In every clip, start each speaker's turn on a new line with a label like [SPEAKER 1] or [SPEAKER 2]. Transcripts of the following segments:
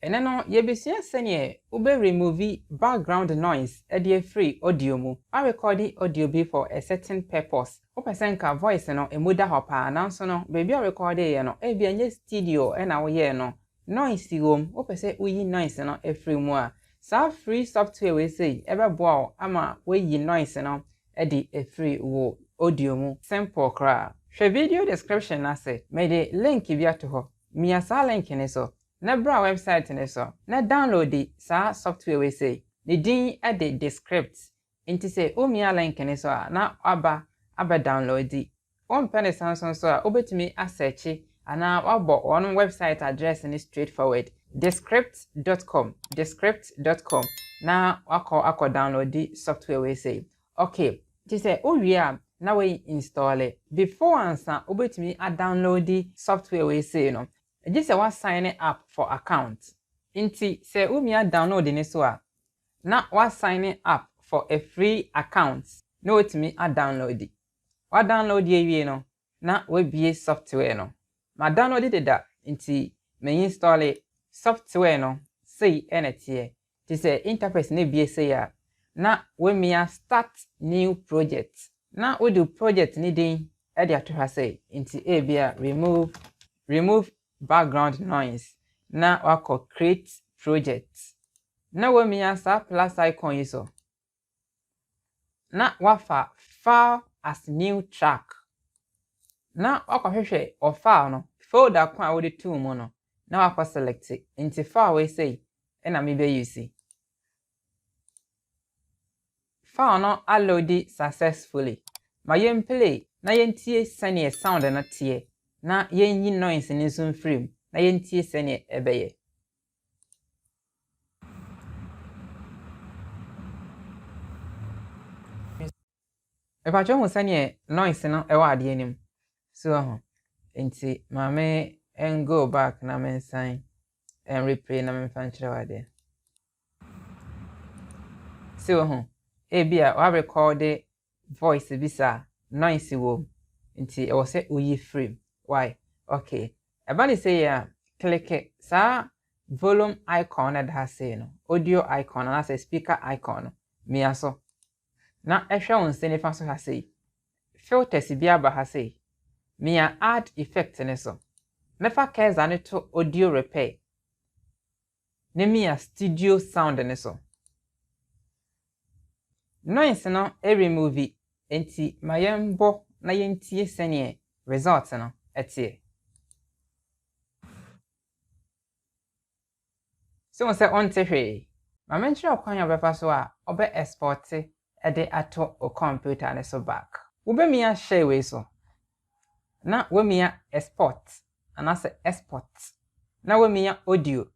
[SPEAKER 1] ene no yebesua sene ube remove background noise e free audio mu a record audio be for a certain purpose opesen ka voice no emuda hopa nanso no baby a record ye no e bia nye studio e na wo ye no noise wom opese uyi noise no e free mu a sa free software we say ebe boa ama we yi noise no e free wo audio mu simple kra hwe video description na say me de link bi ato ho mi asa link ne so na bra website ne so na download the sa software we say the din at the descript inti say o mi link ne so na aba download the on pen Samsung so obetimi a search ana abo on website address ni straightforward descript.com na wako download the software we say okay inti say o wi a na we install it before ansa obetimi a download the software we say no just say what sign up for account inti say umia download ni so a na what sign up for a free account no it me a download what download ye wie no na we bie software no ma download it da inti me install it software no say enetie ti say interface ne bie say ya na we me start new project na we do project ni din e dia to ha say inti e bia remove background noise na wako create project na we mi asa plus icon yiso na wafa file as new track na wako hwehwe o file no folder kwa we de to mu no na wako select into file we say na me be use file no load successfully ma yen play na yen tie sane sound na tie na yen yi noise ni so frame na yen tie sene ebeye epa cho hu sane noise no e wa ade anim so enti ma me and go back na me sign and replay na me fan kire wa de so e bia wa record voice bisa noise wo enti e wo se oyi frame why okay abani say ya click sa volume icon that has say no audio icon and say speaker icon me aso na ehwe won se nifa so ha say filters bia ba ha say me add effect ne so mefa keza ne to audio repair ne me studio sound ne so noise no e remove enti mayembo na yentie sene result no etie so we say on tehwe ma mentre okwan ya befa so a obe export e de ato o computer ne so back wo be mia share we so na we mia export ana say export na we mia audio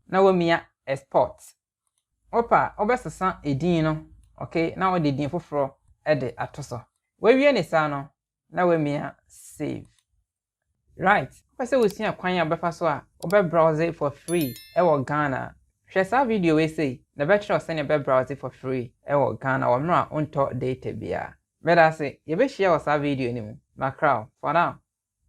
[SPEAKER 1] na we mia export opa obe sesa edin no okay na we de din foforo e de ato so we wie ne sa no na we mia save right pese we sia kwan ya befa so a obe browse for free e wo Ghana hwe sa video we say na be try send be browse for free e wo Ghana wo mra onto data bia me da say ye be share wo sa video ni mu macro for now